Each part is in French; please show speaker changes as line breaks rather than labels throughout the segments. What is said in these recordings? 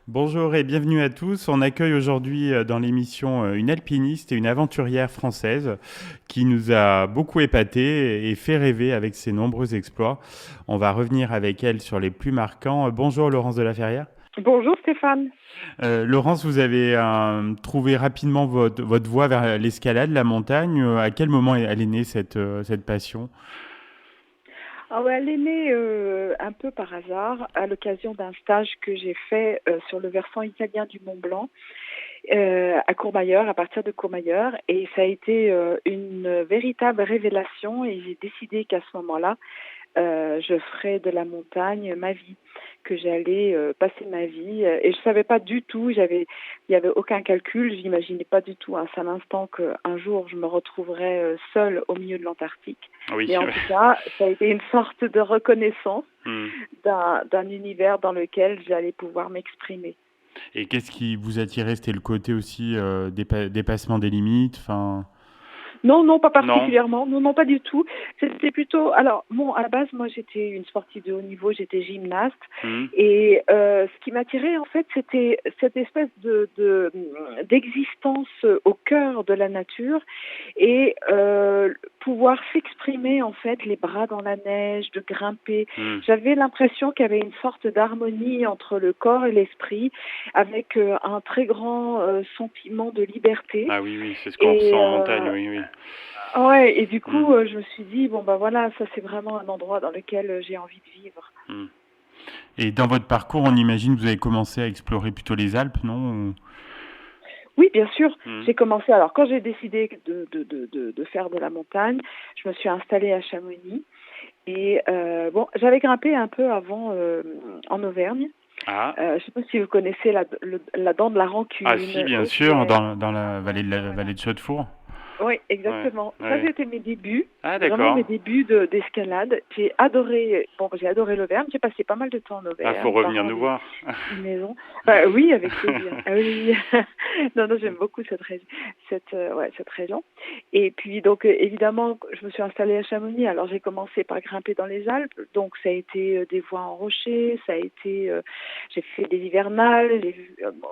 Bonjour et bienvenue à tous. On accueille aujourd'hui dans l'émission une alpiniste et une aventurière française qui nous a beaucoup épatés et fait rêver avec ses nombreux exploits. On va revenir avec elle sur les plus marquants. Bonjour Laurence de la Ferrière.
Bonjour Stéphane.
Laurence, vous avez trouvé rapidement votre voie vers l'escalade, la montagne. À quel moment elle est née cette passion?
Ah ouais, elle est née un peu par hasard à l'occasion d'un stage que j'ai fait sur le versant italien du Mont Blanc à Courmayeur, à partir de Courmayeur, et ça a été une véritable révélation et j'ai décidé qu'à ce moment-là, je ferais de la montagne ma vie, que j'allais passer ma vie. Et je savais pas du tout, il y avait aucun calcul, j'imaginais pas du tout un seul instant qu'un jour je me retrouverais seule au milieu de l'Antarctique.
Oui.
Mais en tout cas, ça a été une sorte de reconnaissance
Hmm.
d'un univers dans lequel j'allais pouvoir m'exprimer.
Et qu'est-ce qui vous attirait? C'était le côté aussi dépassement des limites. Enfin,
Non, non, pas
non.
particulièrement. Non, non, pas du tout. C'était plutôt. Alors, bon, à la base, moi, j'étais une sportive de haut niveau, j'étais gymnaste.
Hmm.
Et ce qui m'attirait, en fait, c'était cette espèce d'existence au cœur de la nature et pouvoir s'exprimer, en fait, les bras dans la neige, de grimper.
Hmm.
J'avais l'impression qu'il y avait une sorte d'harmonie entre le corps et l'esprit, avec un très grand sentiment de liberté.
Ah oui, oui, c'est ce qu'on ressent
Et
en montagne, oui, oui.
ouais, et du
Hmm,
coup, je me suis dit, bon, bah voilà, ça c'est vraiment un endroit dans lequel j'ai envie de vivre.
hmm. Et dans votre parcours, on imagine que vous avez commencé à explorer plutôt les Alpes, non?
Oui, bien sûr,
Hmm.
j'ai commencé. Alors, quand j'ai décidé de faire de la montagne, je me suis installée à Chamonix. Et bon, j'avais grimpé un peu avant en Auvergne.
Ah.
Je ne sais pas si vous connaissez la dent de la
Ah si,
rancune,
bien sûr,
Auxerre.
dans la
Voilà.
vallée de Chaudefour.
Oui,
Ouais,
exactement. Ça,
ouais.
c'était mes débuts,
Ah
vraiment
d'accord.
mes débuts d'escalade. J'ai adoré l'Auvergne. J'ai passé pas mal de temps en
Ah, faut
Auvergne. Mes
revenir
parents
nous
avaient
voir.
une maison. Bah, oui, avec plaisir. Ah oui, oui. Non, non, j'aime beaucoup cette région. Et puis, donc, évidemment, je me suis installée à Chamonix. Alors, j'ai commencé par grimper dans les Alpes. Donc, ça a été des voies en rocher. J'ai fait des hivernales,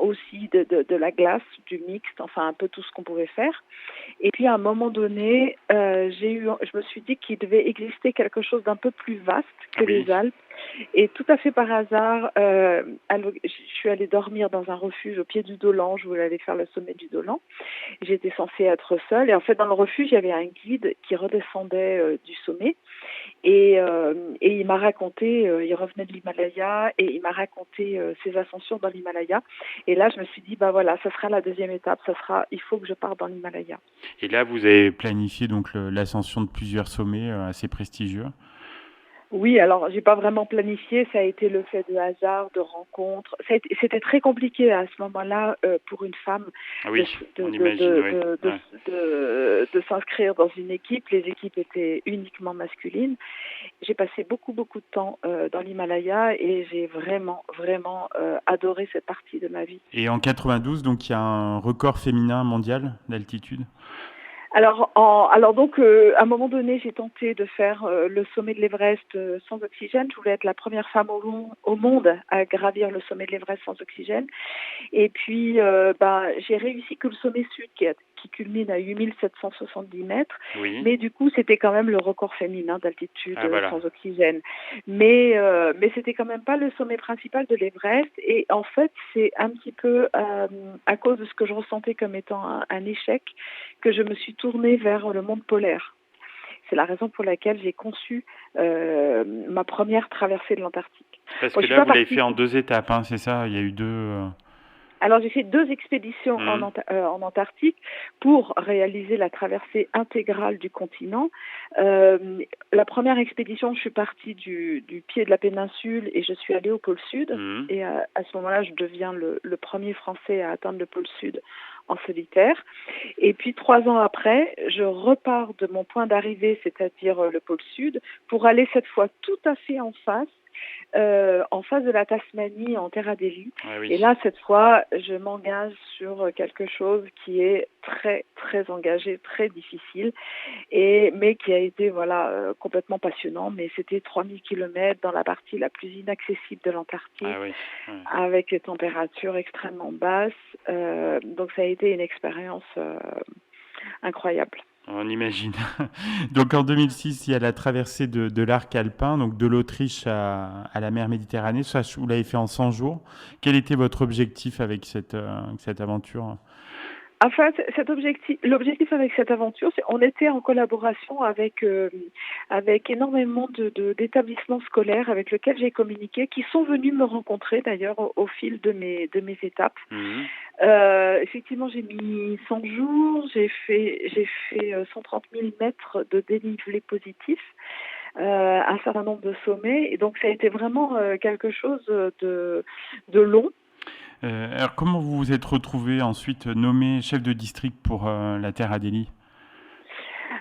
aussi de la glace, du mixte, enfin, un peu tout ce qu'on pouvait faire. Et puis à un moment donné, je me suis dit qu'il devait exister quelque chose d'un peu plus vaste
Ah
que
oui.
les Alpes. Et tout à fait par hasard, je suis allée dormir dans un refuge au pied du Dolan. Je voulais aller faire le sommet du Dolan. J'étais censée être seule. Et en fait, dans le refuge, il y avait un guide qui redescendait du sommet. Et il m'a raconté, il revenait de l'Himalaya et il m'a raconté ses ascensions dans l'Himalaya. Et là, je me suis dit, bah voilà, ça sera la deuxième étape. Il faut que je parte dans l'Himalaya.
Et là, vous avez planifié donc l'ascension de plusieurs sommets assez prestigieux.
Oui, alors j'ai pas vraiment planifié, ça a été le fait de hasard, de rencontres. C'était très compliqué à ce moment-là pour une femme
Ah
de,
oui,
s-
on imagine, oui. Ouais.
de s'inscrire dans une équipe. Les équipes étaient uniquement masculines. J'ai passé beaucoup, beaucoup de temps dans l'Himalaya et j'ai vraiment, vraiment adoré cette partie de ma vie.
Et en 92, donc il y a un record féminin mondial d'altitude.
Alors donc, à un moment donné, j'ai tenté de faire le sommet de l'Everest sans oxygène. Je voulais être la première femme au monde à gravir le sommet de l'Everest sans oxygène. Et puis, j'ai réussi que le sommet sud qui culmine à 8770 mètres.
Oui.
Mais du coup, c'était quand même le record féminin d'altitude
Ah voilà.
sans oxygène. Mais c'était quand même pas le sommet principal de l'Everest. Et en fait, c'est un petit peu à cause de ce que je ressentais comme étant un échec que je me suis tournée vers le monde polaire. C'est la raison pour laquelle j'ai conçu ma première traversée de l'Antarctique.
Parce
Bon,
que
je suis
là,
pas
vous l'avez fait
partie.
en deux étapes, hein, c'est ça? Il y a eu deux.
Alors j'ai fait deux expéditions
Hmm.
en Antarctique pour réaliser la traversée intégrale du continent. La première expédition, je suis partie du pied de la péninsule et je suis allée au pôle Sud.
Hmm.
Et à ce moment-là, je deviens le premier Français à atteindre le pôle Sud en solitaire. Et puis 3 ans après, je repars de mon point d'arrivée, c'est-à-dire le pôle Sud, pour aller cette fois tout à fait en face en face de la Tasmanie, en Terre Adélie.
Ah oui.
Et là, cette fois, je m'engage sur quelque chose qui est très, très engagé, très difficile, mais qui a été complètement passionnant. Mais c'était 3000 km dans la partie la plus inaccessible de l'Antarctique,
Ah oui. Ouais.
avec des températures extrêmement basses. Donc ça a été une expérience incroyable.
On imagine. Donc en 2006, il y a la traversée de l'arc alpin, donc de l'Autriche à la mer Méditerranée. Ça, vous l'avez fait en 100 jours. Quel était votre objectif avec cette aventure?
En fait, l'objectif avec cette aventure, c'est on était en collaboration avec énormément d'établissements scolaires avec lesquels j'ai communiqué, qui sont venus me rencontrer d'ailleurs au fil de mes étapes.
Mhm.
Effectivement, j'ai mis 100 jours, j'ai fait 130 000 mètres de dénivelé positif, un certain nombre de sommets, et donc ça a été vraiment quelque chose de long.
Alors comment vous vous êtes retrouvé ensuite nommé chef de district pour la Terre Adélie?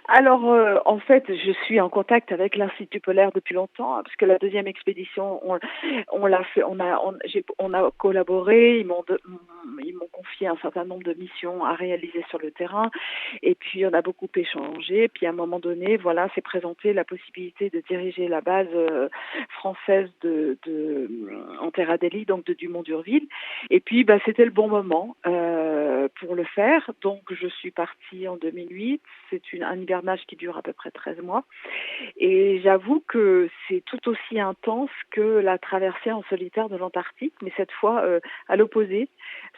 Alors, en fait, je suis en contact avec l'Institut polaire depuis longtemps, parce que la deuxième expédition, on l'a fait, on a collaboré, ils m'ont confié un certain nombre de missions à réaliser sur le terrain, et puis on a beaucoup échangé. Puis à un moment donné, voilà, s'est présentée la possibilité de diriger la base française en Terre Adélie, donc de Dumont-d'Urville. Et puis, c'était le bon moment pour le faire. Donc, je suis partie en 2008. C'est un hivernage qui dure à peu près 13 mois. Et j'avoue que c'est tout aussi intense que la traversée en solitaire de l'Antarctique, mais cette fois à l'opposé,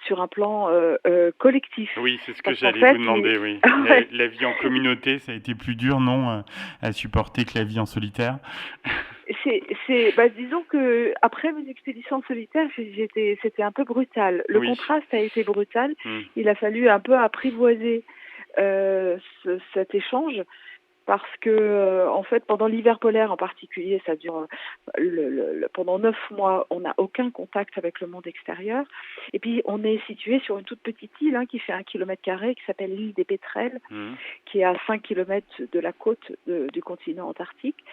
sur un plan collectif.
Oui, c'est ce que
Parce qu'en
j'allais
fait,
vous demander, oui. La vie en communauté, ça a été plus dur, non, à supporter que la vie en solitaire?
Disons que après mes expéditions solitaires, c'était un peu brutal. Le
Oui.
contraste a été brutal.
Mm.
Il a fallu un peu apprivoiser cet échange, parce que en fait, pendant l'hiver polaire en particulier, ça dure pendant 9 mois, on n'a aucun contact avec le monde extérieur. Et puis on est situé sur une toute petite île qui fait 1 km², qui s'appelle l'île des Pétrels, qui est à 5 km de la côte du continent antarctique.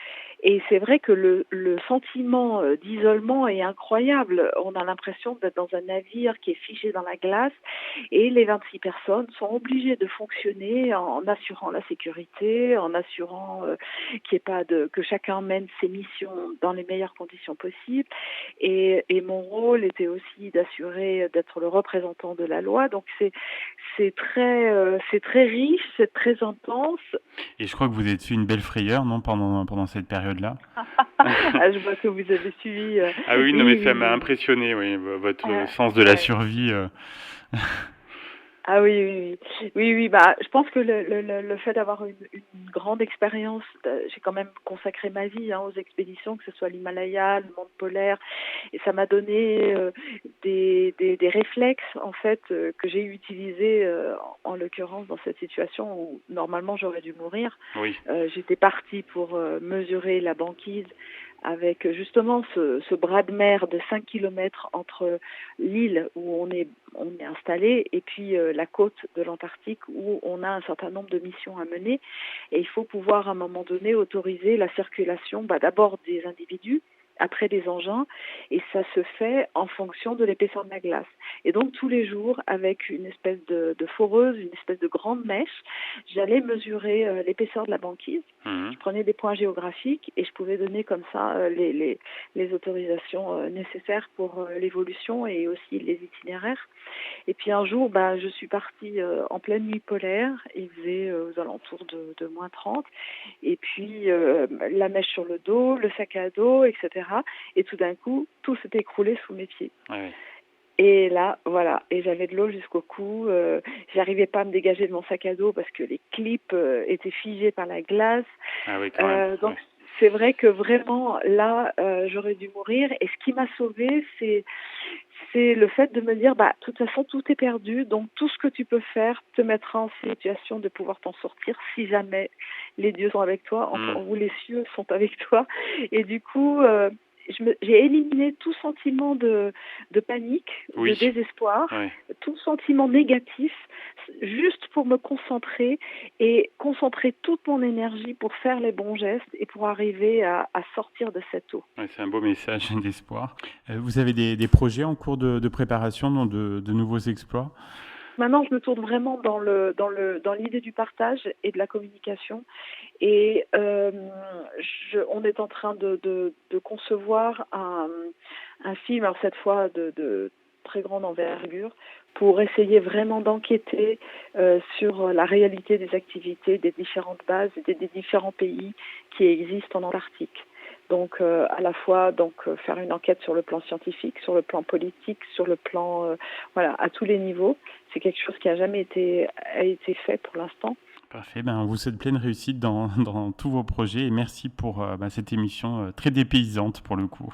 Et c'est vrai que le sentiment d'isolement est incroyable. On a l'impression d'être dans un navire qui est figé dans la glace, et les 26 personnes sont obligées de fonctionner en assurant la sécurité, en assurant que chacun mène ses missions dans les meilleures conditions possibles. Et mon rôle était aussi d'être le représentant de la loi. Donc c'est très riche, c'est très intense.
Et je crois que vous avez fait une belle frayeur, non, pendant cette période-là?
Je vois que vous avez suivi.
Ah oui, non, mais ça m'a impressionné, oui, votre sens de la survie.
Ah oui. Je pense que le fait d'avoir une grande expérience, j'ai quand même consacré ma vie aux expéditions, que ce soit l'Himalaya, le monde polaire, et ça m'a donné des réflexes en fait que j'ai utilisés en l'occurrence dans cette situation où normalement j'aurais dû mourir.
Oui.
J'étais partie pour mesurer la banquise, avec justement ce bras de mer de 5 km entre l'île où on est installé et puis la côte de l'Antarctique où on a un certain nombre de missions à mener. Et il faut pouvoir à un moment donné autoriser la circulation d'abord des individus, après des engins, et ça se fait en fonction de l'épaisseur de la glace. Et donc tous les jours, avec une espèce de foreuse, une espèce de grande mèche, j'allais mesurer l'épaisseur de la banquise. Je prenais des points géographiques et je pouvais donner comme ça les autorisations nécessaires pour l'évolution et aussi les itinéraires. Et puis un jour, je suis partie en pleine nuit polaire, il faisait aux alentours de moins 30, et puis la mèche sur le dos, le sac à dos, etc. Et tout d'un coup, tout s'est écroulé sous mes pieds.
Ouais.
Et là, voilà, et j'avais de l'eau jusqu'au cou, j'arrivais pas à me dégager de mon sac à dos parce que les clips étaient figés par la glace.
Ah oui, quand même.
Donc c'est vrai que vraiment, là, j'aurais dû mourir. Et ce qui m'a sauvée, c'est le fait de me dire, de toute façon, tout est perdu, donc tout ce que tu peux faire te mettra en situation de pouvoir t'en sortir si jamais les dieux sont avec toi, ou les cieux sont avec toi. Et du coup, j'ai éliminé tout sentiment de panique, de
Oui,
désespoir,
ouais.
tout sentiment négatif, juste pour me concentrer et concentrer toute mon énergie pour faire les bons gestes et pour arriver à sortir de cette eau.
Ouais, c'est un beau message d'espoir. Vous avez des projets en cours de préparation, de nouveaux exploits?
Maintenant, je me tourne vraiment dans l'idée du partage et de la communication. Et on est en train de concevoir un film, alors cette fois de très grande envergure, pour essayer vraiment d'enquêter sur la réalité des activités des différentes bases et des différents pays qui existent en Antarctique. Donc à la fois faire une enquête sur le plan scientifique, sur le plan politique, sur le plan voilà, à tous les niveaux. C'est quelque chose qui a jamais a été fait pour l'instant.
Parfait, on vous souhaite pleine réussite dans tous vos projets et merci pour cette émission très dépaysante pour le coup.